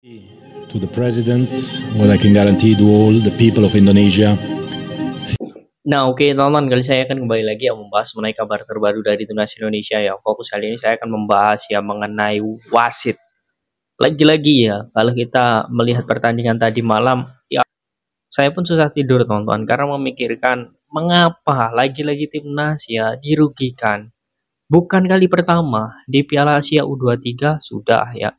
To the President, what I can guarantee to all the people of Indonesia. Nah, oke teman-teman, kali saya akan kembali lagi membahas mengenai kabar terbaru dari Timnas Indonesia ya. Fokus kali ini saya akan membahas ya mengenai wasit. Lagi-lagi ya, kalau kita melihat pertandingan tadi malam, ya saya pun susah tidur teman-teman karena memikirkan mengapa lagi-lagi Timnas ya dirugikan. Bukan kali pertama di Piala Asia U23 sudah ya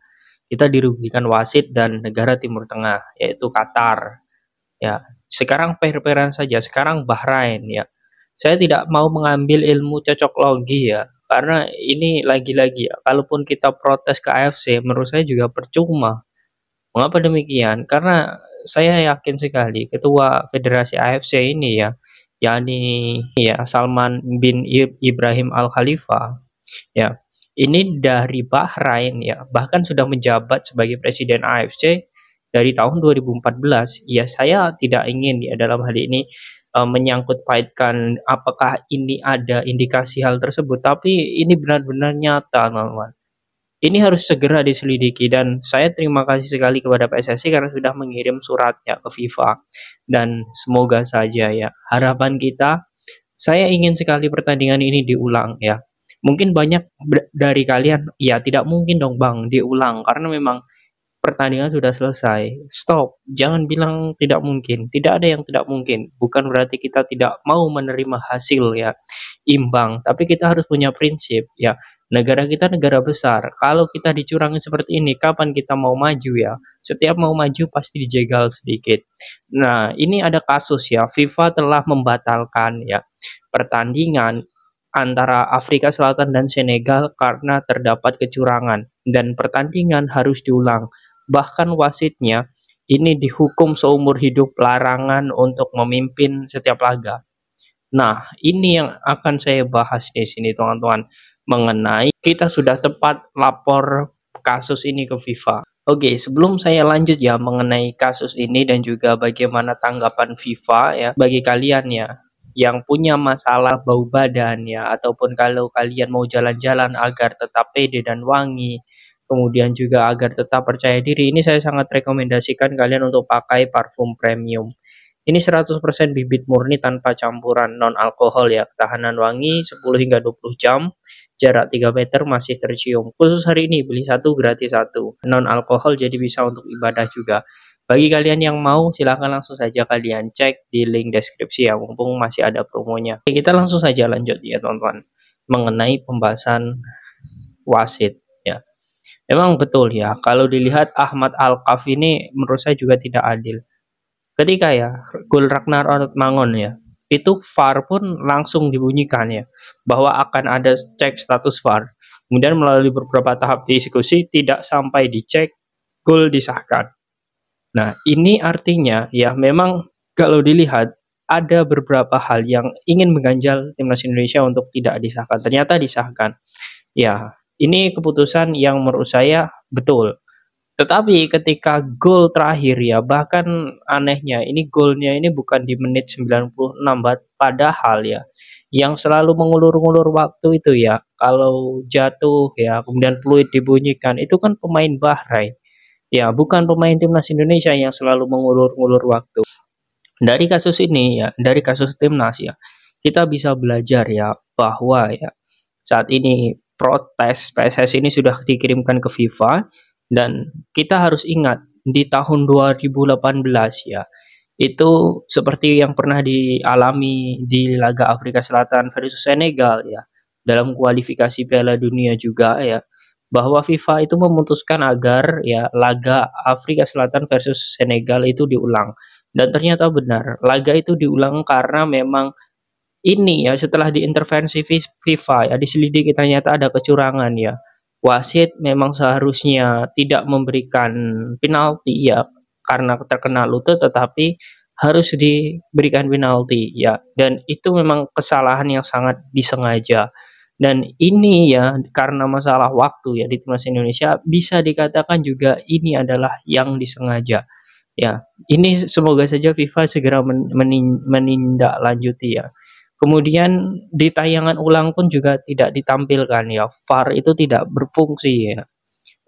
kita dirugikan wasit dan negara Timur Tengah yaitu Qatar. Ya, sekarang pair-pairan saja, sekarang Bahrain ya. Saya tidak mau mengambil ilmu cocok logi ya, karena ini lagi-lagi ya, kalaupun kita protes ke AFC, menurut saya juga percuma. Mengapa demikian? Karena saya yakin sekali ketua Federasi AFC ini ya, yakni ya Salman bin Ibrahim Al Khalifa ya. Ini dari Bahrain ya, bahkan sudah menjabat sebagai presiden AFC dari tahun 2014. Ya, saya tidak ingin ya dalam hal ini menyangkut paitkan apakah ini ada indikasi hal tersebut, tapi ini benar-benar nyata, teman-teman. Ini harus segera diselidiki dan saya terima kasih sekali kepada PSSI karena sudah mengirim suratnya ke FIFA dan semoga saja ya harapan kita, saya ingin sekali pertandingan ini diulang ya. Mungkin banyak dari kalian ya tidak mungkin dong Bang diulang karena memang pertandingan sudah selesai. Stop, jangan bilang tidak mungkin. Tidak ada yang tidak mungkin. Bukan berarti kita tidak mau menerima hasil ya imbang, tapi kita harus punya prinsip ya. Negara kita negara besar. Kalau kita dicurangi seperti ini, kapan kita mau maju ya? Setiap mau maju pasti dijegal sedikit. Nah, ini ada kasus ya. FIFA telah membatalkan ya pertandingan antara Afrika Selatan dan Senegal karena terdapat kecurangan dan pertandingan harus diulang. Bahkan wasitnya ini dihukum seumur hidup larangan untuk memimpin setiap laga. Nah, ini yang akan saya bahas di sini teman-teman mengenai kita sudah tepat lapor kasus ini ke FIFA. Oke, sebelum saya lanjut ya mengenai kasus ini dan juga bagaimana tanggapan FIFA ya bagi kalian ya yang punya masalah bau badan ya ataupun kalau kalian mau jalan-jalan agar tetap pede dan wangi kemudian juga agar tetap percaya diri, ini saya sangat rekomendasikan kalian untuk pakai parfum premium. Ini 100% bibit murni tanpa campuran non alkohol ya, ketahanan wangi 10 hingga 20 jam, jarak 3 meter masih tercium. Khusus hari ini beli satu gratis satu, non alkohol jadi bisa untuk ibadah juga. Bagi kalian yang mau silahkan langsung saja kalian cek di link deskripsi ya, mumpung masih ada promonya. Oke, kita langsung saja lanjut ya teman-teman mengenai pembahasan wasit ya. Memang betul ya, kalau dilihat Ahmad Al-Kaf ini menurut saya juga tidak adil. Ketika ya, gol Ragnar Mangon ya, itu VAR pun langsung dibunyikan ya, bahwa akan ada cek status VAR. Kemudian melalui beberapa tahap diskusi, tidak sampai dicek, gol disahkan. Nah, ini artinya ya memang kalau dilihat, ada beberapa hal yang ingin mengganjal Timnas Indonesia untuk tidak disahkan. Ternyata disahkan. Ya, ini keputusan yang menurut saya betul. Tetapi ketika gol terakhir ya, bahkan anehnya ini golnya ini bukan di menit 96, padahal ya yang selalu mengulur-ngulur waktu itu ya, kalau jatuh ya kemudian peluit dibunyikan itu kan pemain Bahrain. Ya, bukan pemain Timnas Indonesia yang selalu mengulur-ngulur waktu. Dari kasus ini ya, dari kasus Timnas ya, kita bisa belajar ya bahwa ya saat ini protes PSSI ini sudah dikirimkan ke FIFA dan kita harus ingat di tahun 2018 ya, itu seperti yang pernah dialami di laga Afrika Selatan versus Senegal ya, dalam kualifikasi Piala Dunia juga ya, bahwa FIFA itu memutuskan agar ya laga Afrika Selatan versus Senegal itu diulang. Dan ternyata benar, laga itu diulang karena memang ini ya setelah diintervensi FIFA ya diselidiki ternyata ada kecurangan ya. Wasit memang seharusnya tidak memberikan penalti ya karena terkena lutut tetapi harus diberikan penalti ya dan itu memang kesalahan yang sangat disengaja. Dan ini ya karena masalah waktu ya di Timnas Indonesia bisa dikatakan juga ini adalah yang disengaja. Ya, ini semoga saja FIFA segera menindaklanjuti ya. Kemudian di tayangan ulang pun juga tidak ditampilkan ya, VAR itu tidak berfungsi ya.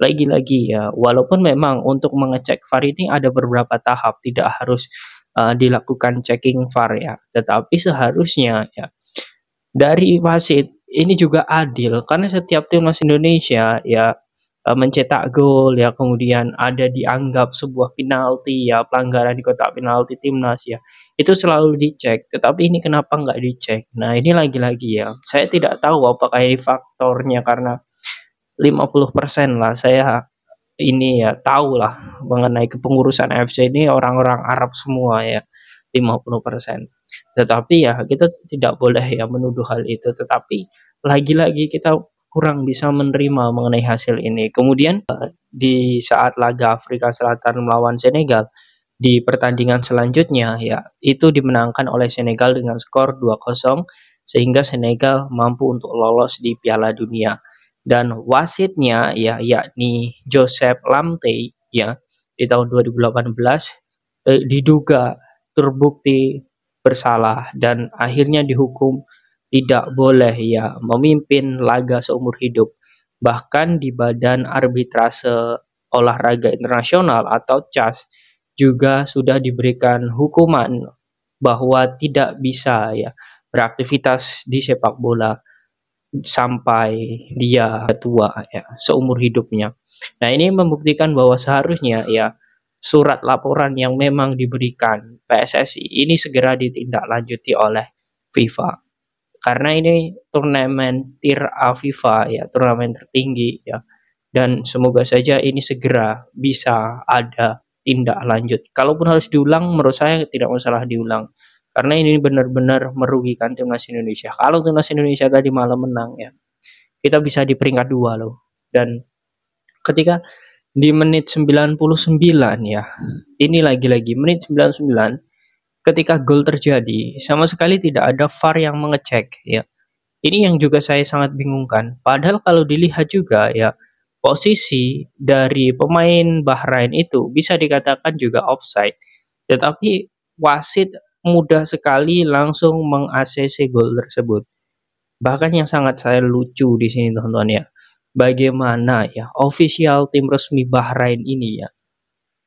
lagi-lagi ya, walaupun memang untuk mengecek VAR ini ada beberapa tahap, tidak harus dilakukan checking VAR ya, tetapi seharusnya ya dari wasit ini juga adil karena setiap timnas Indonesia ya mencetak gol ya, kemudian ada dianggap sebuah penalti ya, pelanggaran di kotak penalti timnas ya, itu selalu dicek, tetapi ini kenapa nggak dicek? Nah, ini lagi-lagi ya, saya tidak tahu apakah ini faktornya karena 50% lah saya ini ya tahulah mengenai kepengurusan AFC ini orang-orang Arab semua ya, 50%. Tetapi ya kita tidak boleh ya menuduh hal itu, tetapi lagi-lagi kita kurang bisa menerima mengenai hasil ini. Kemudian di saat laga Afrika Selatan melawan Senegal di pertandingan selanjutnya ya itu dimenangkan oleh Senegal dengan skor 2-0 sehingga Senegal mampu untuk lolos di Piala Dunia. Dan wasitnya ya yakni Joseph Lamte ya di tahun 2018 diduga terbukti bersalah dan akhirnya dihukum tidak boleh ya memimpin laga seumur hidup. Bahkan di Badan Arbitrase Olahraga Internasional atau CAS juga sudah diberikan hukuman bahwa tidak bisa ya beraktivitas di sepak bola sampai dia tua ya, seumur hidupnya. Nah, ini membuktikan bahwa seharusnya ya surat laporan yang memang diberikan PSSI ini segera ditindaklanjuti oleh FIFA. Karena ini turnamen Tier A FIFA ya, turnamen tertinggi ya. Dan semoga saja ini segera bisa ada tindak lanjut. Kalaupun harus diulang, menurut saya tidak masalah diulang. Karena ini benar-benar merugikan timnas Indonesia. Kalau timnas Indonesia tadi malam menang ya, kita bisa di peringkat 2 loh. Dan ketika di menit 99 ya, ini lagi-lagi menit 99 ketika gol terjadi, sama sekali tidak ada VAR yang mengecek ya. Ini yang juga saya sangat bingungkan. Padahal kalau dilihat juga ya, posisi dari pemain Bahrain itu bisa dikatakan juga offside. Tetapi wasit mudah sekali langsung meng-ACC gol tersebut. Bahkan yang sangat saya lucu di sini teman-teman ya, bagaimana ya official tim resmi Bahrain ini ya,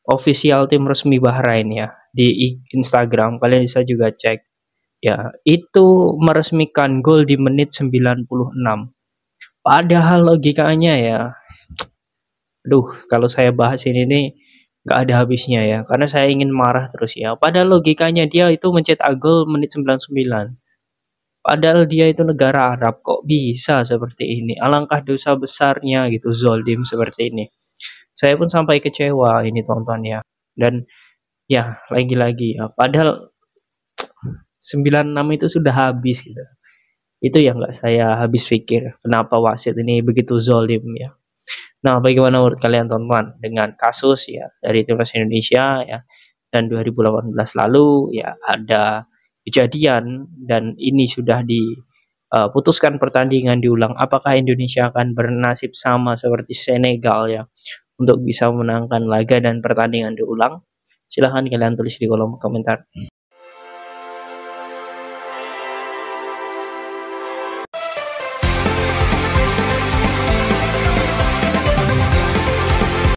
official tim resmi Bahrain ya di Instagram kalian bisa juga cek ya, itu meresmikan gol di menit 96. Padahal logikanya ya, aduh kalau saya bahas ini nih nggak ada habisnya ya, karena saya ingin marah terus ya. Padahal logikanya dia itu mencetak gol menit 99. Padahal dia itu negara Arab, kok bisa seperti ini? Alangkah dosa besarnya gitu, zolim seperti ini. Saya pun sampai kecewa ini tontonnya. Dan ya lagi-lagi ya, padahal 96 itu sudah habis gitu. Itu yang nggak saya habis pikir, kenapa wasit ini begitu zolim ya. Nah, bagaimana menurut kalian teman-teman dengan kasus ya dari timnas Indonesia ya, dan 2018 lalu ya ada kejadian dan ini sudah diputuskan pertandingan diulang. Apakah Indonesia akan bernasib sama seperti Senegal ya untuk bisa memenangkan laga dan pertandingan diulang? Silahkan kalian tulis di kolom komentar.